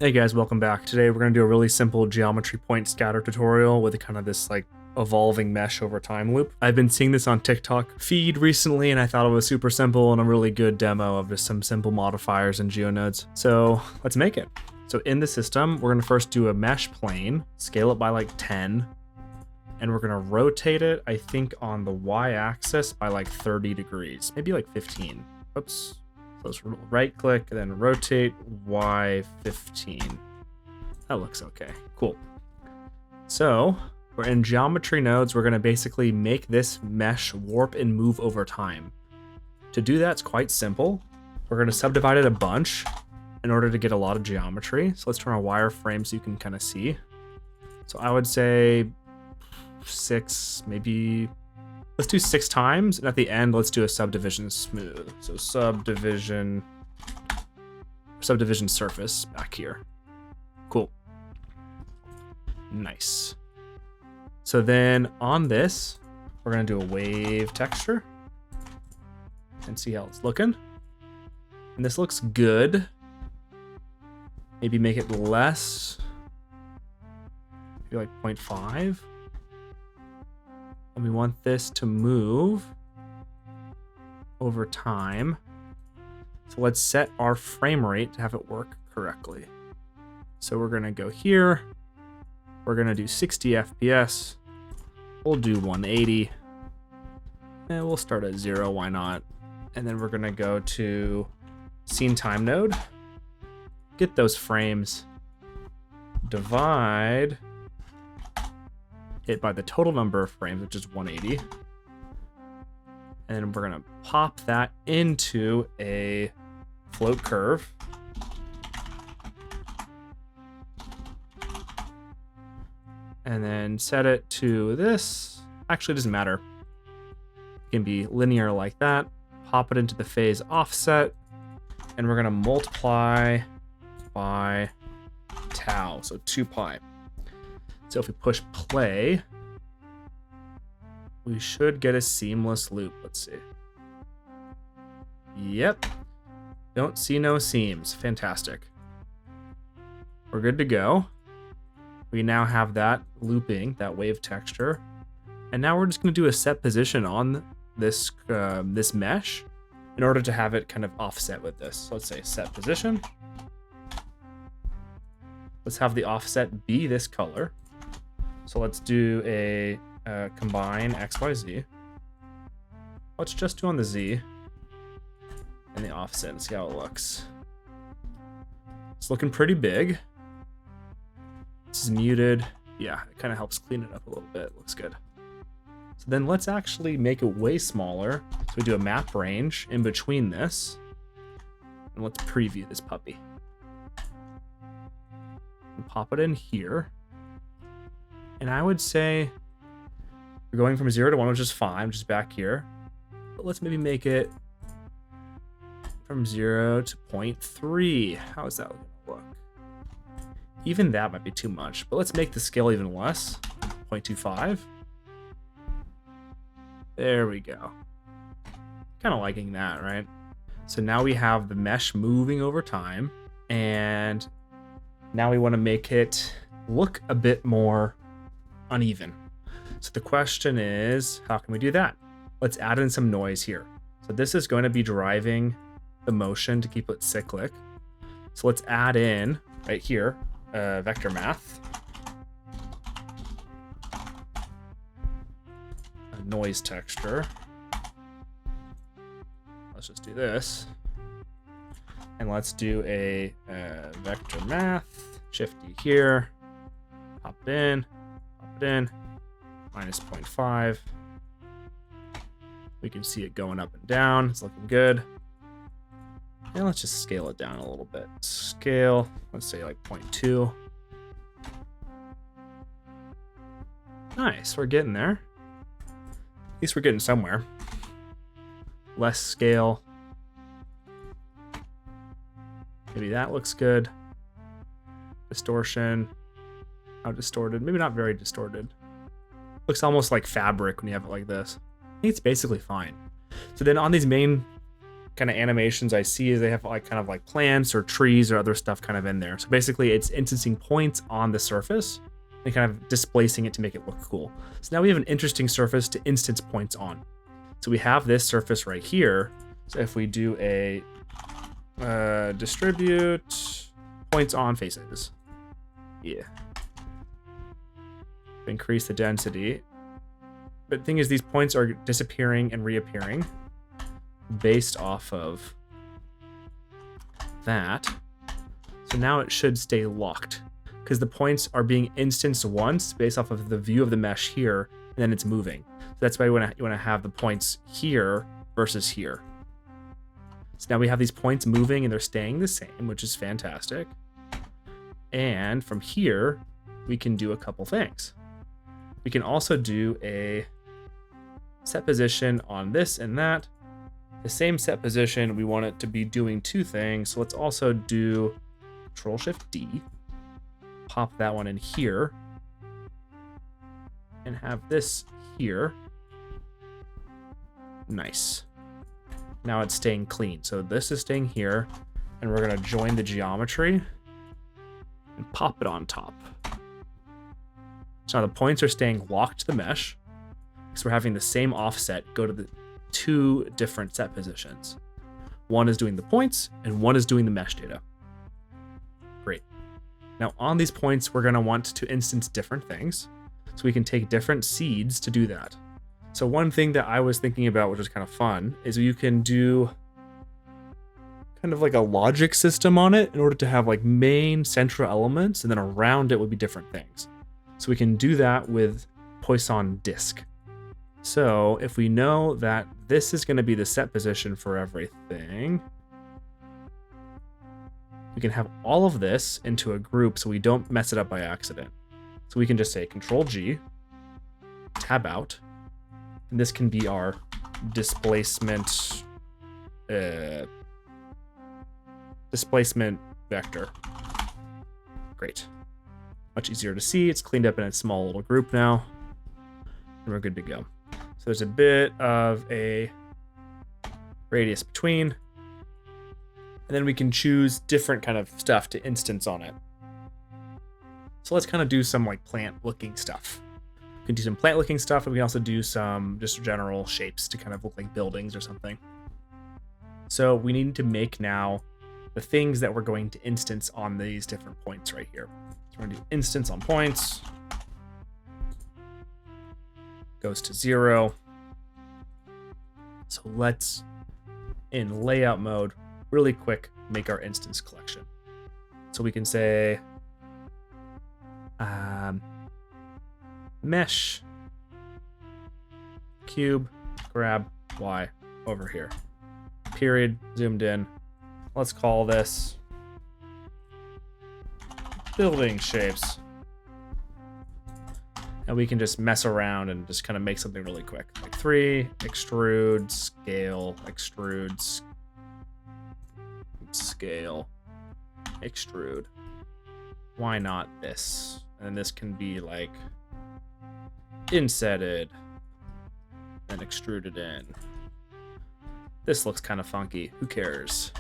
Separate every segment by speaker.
Speaker 1: Hey guys, welcome back. Today we're going to do a really simple geometry point scatter tutorial with kind of this like evolving mesh over time loop. I've been seeing this on TikTok feed recently and I thought it was super simple and a really good demo of just some simple modifiers and geonodes. So let's make it. So in the system, we're going to first do a mesh plane, scale it by like 10, and we're going to rotate it, I think, on the y-axis by like 30 degrees, maybe like 15. Oops. So let's right click and then rotate Y15. That looks okay. Cool. So we're in geometry nodes. We're going to basically make this mesh warp and move over time. To do that, it's quite simple. We're going to subdivide it a bunch in order to get a lot of geometry. So let's turn on wireframe so you can kind of see. So I would say 6, maybe. Let's do 6 times, and at the end, let's do a subdivision smooth. So subdivision surface back here. Cool. Nice. So then on this, we're gonna do a wave texture and see how it's looking. And this looks good. Maybe make it less, maybe like 0.5. And we want this to move over time. So let's set our frame rate to have it work correctly. So we're gonna go here. We're gonna do 60 FPS. We'll do 180. And we'll start at 0, why not? And then we're gonna go to scene time node. Get those frames. Divide it by the total number of frames, which is 180. And we're gonna pop that into a float curve. And then set it to this. Actually, it doesn't matter. It can be linear like that. Pop it into the phase offset. And we're gonna multiply by tau, so 2 pi. So if we push play, we should get a seamless loop. Let's see. Yep. Don't see no seams. Fantastic. We're good to go. We now have that looping, that wave texture. And now we're just going to do a set position on this, this mesh in order to have it kind of offset with this. So let's say set position. Let's have the offset be this color. So let's do a combine XYZ. Let's just do on the Z and the offset and see how it looks. It's looking pretty big. This is muted. Yeah, it kind of helps clean it up a little bit. Looks good. So then let's actually make it way smaller. So we do a map range in between this. And let's preview this puppy. And pop it in here. And I would say we're going from 0 to 1, which is fine, just back here. But let's maybe make it from 0 to 0.3. How is that going to look? Even that might be too much, but let's make the scale even less. 0.25. There we go. Kind of liking that, right? So now we have the mesh moving over time, and now we want to make it look a bit more uneven. So the question is, how can we do that? Let's add in some noise here. So this is going to be driving the motion to keep it cyclic. So let's add in right here, vector math, a noise texture. Let's just do this. And let's do a vector math, shifty here, pop it in, minus 0.5. We can see it going up and down. It's looking good. And let's just scale it down a little bit. Scale, let's say like 0.2. Nice, we're getting there. At least we're getting somewhere. Less scale. Maybe that looks good. Distortion. How distorted? Maybe not very distorted. Looks almost like fabric when you have it like this. I think it's basically fine. So then on these main kind of animations I see is they have like kind of like plants or trees or other stuff kind of in there. So basically it's instancing points on the surface and kind of displacing it to make it look cool. So now we have an interesting surface to instance points on. So we have this surface right here. So if we do a distribute points on faces, yeah, increase the density. But the thing is, these points are disappearing and reappearing based off of that. So now it should stay locked because the points are being instanced once based off of the view of the mesh here, and then it's moving. So that's why you want to have the points here versus here. So now we have these points moving and they're staying the same, which is fantastic. And from here, we can do a couple things. We can also do a set position on this and that. The same set position, we want it to be doing two things. So let's also do Control-Shift-D, pop that one in here, and have this here. Nice. Now it's staying clean. So this is staying here, and we're gonna join the geometry and pop it on top. So now the points are staying locked to the mesh because we're having the same offset go to the two different set positions. One is doing the points and one is doing the mesh data. Great. Now on these points, we're gonna want to instance different things. So we can take different seeds to do that. So one thing that I was thinking about, which is kind of fun, is you can do kind of like a logic system on it in order to have like main central elements, and then around it would be different things. So we can do that with Poisson disk. So if we know that this is going to be the set position for everything, we can have all of this into a group so we don't mess it up by accident. So we can just say Control-G, tab out, and this can be our displacement vector. Great. Much easier to see. It's cleaned up in a small little group now, and we're good to go. So there's a bit of a radius between, and then we can choose different kind of stuff to instance on it. So let's kind of do some like plant looking stuff. We can do some plant looking stuff, and we can also do some just general shapes to kind of look like buildings or something. So we need to make now the things that we're going to instance on these different points right here. So we're going to do instance on points. Goes to 0. So let's, in layout mode, really quick, make our instance collection. So we can say mesh cube grab Y over here. Period, zoomed in. Let's call this building shapes. And we can just mess around and just kind of make something really quick. Like 3, extrude, scale, extrude, scale, extrude. Why not this? And this can be like insetted, then extruded in. This looks kind of funky. Who cares?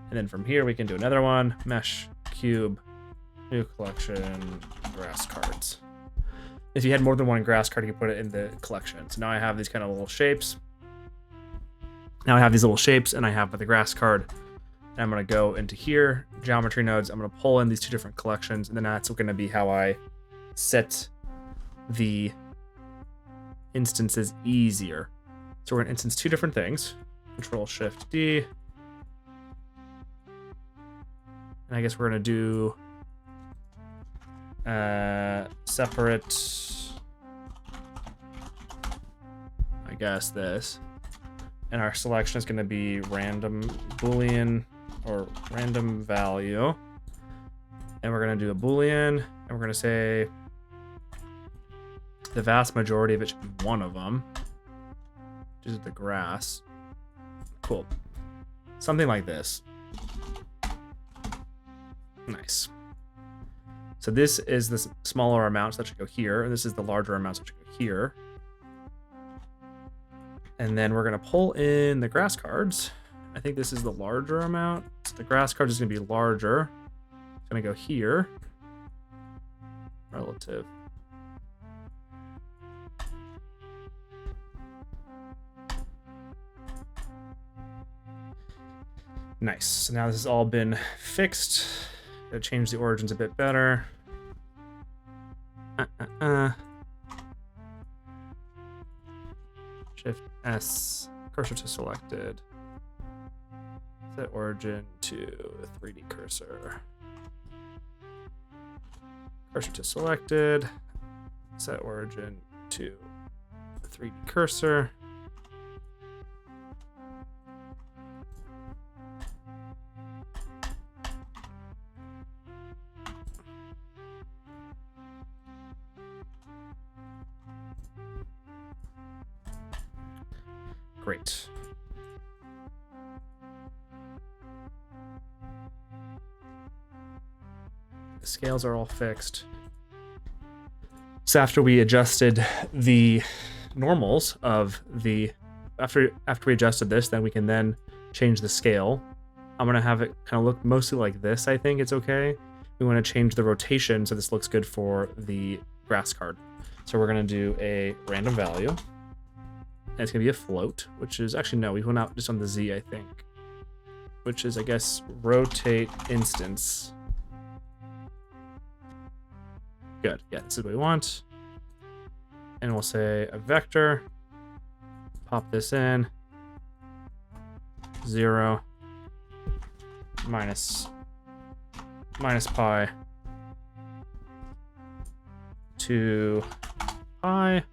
Speaker 1: And then from here, we can do another one. Mesh, cube, new collection, grass cards. If you had more than one grass card, you could put it in the collection. So now I have these kind of little shapes. Now I have these little shapes, and I have the grass card. And I'm going to go into here, geometry nodes. I'm going to pull in these two different collections, and then that's going to be how I set the instances easier. So we're going to instance two different things. Control-Shift-D. And I guess we're going to do separate, I guess this. And our selection is going to be random Boolean or random value. And we're going to do a Boolean, and we're going to say the vast majority of it should be one of them, which is the grass. Cool. Something like this. Nice. So this is the smaller amounts that should go here, and this is the larger amounts that should go here. And then we're going to pull in the grass cards, I think this is the larger amount. So the grass card is going to be larger. It's going to go here. Relative. Nice. So now this has all been fixed. Gotta change the origins a bit better. Shift S, cursor to selected. Set origin to 3D cursor. Cursor to selected. Set origin to 3D cursor. Great. The scales are all fixed. So after we adjusted the normals of the, after we adjusted this, then we can then change the scale. I'm gonna have it kind of look mostly like this. I think it's okay. We want to change the rotation so this looks good for the grass card. So we're gonna do a random value. And it's gonna be a float, which is actually, no, we went out just on the Z, I think, which is, I guess, rotate instance. Good. Yeah, this is what we want. And we'll say a vector. Pop this in. 0 minus pi to pi.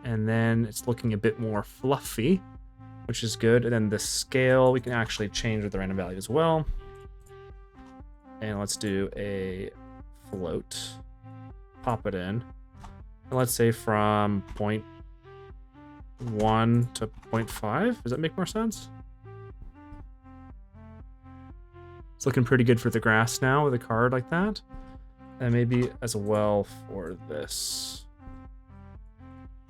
Speaker 1: And then it's looking a bit more fluffy, which is good. And then the scale, we can actually change with the random value as well. And let's do a float. Pop it in. And let's say from 0.1 to 0.5. Does that make more sense? It's looking pretty good for the grass now with a card like that. And maybe as well for this.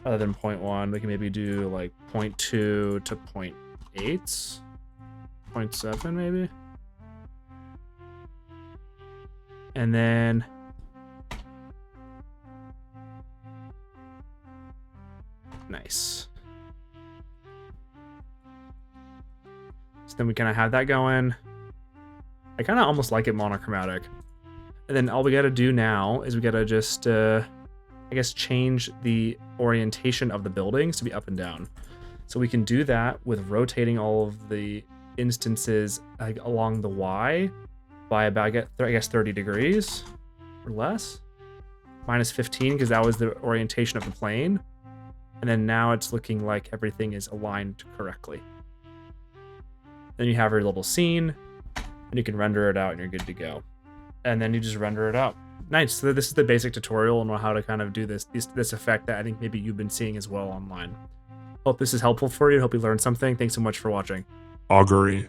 Speaker 1: Other than 0.1, we can maybe do like 0.2 to 0.8, 0.7 maybe. And then nice. So then we kind of have that going. I kind of almost like it monochromatic. And then all we got to do now is we got to just I guess change the orientation of the buildings to be up and down. So we can do that with rotating all of the instances like along the Y by about, I guess, 30 degrees or less. Minus 15 because that was the orientation of the plane. And then now it's looking like everything is aligned correctly. Then you have your little scene and you can render it out and you're good to go. And then you just render it out. Nice. So this is the basic tutorial on how to kind of do this effect that I think maybe you've been seeing as well online. Hope this is helpful for you. Hope you learned something. Thanks so much for watching.
Speaker 2: Augury.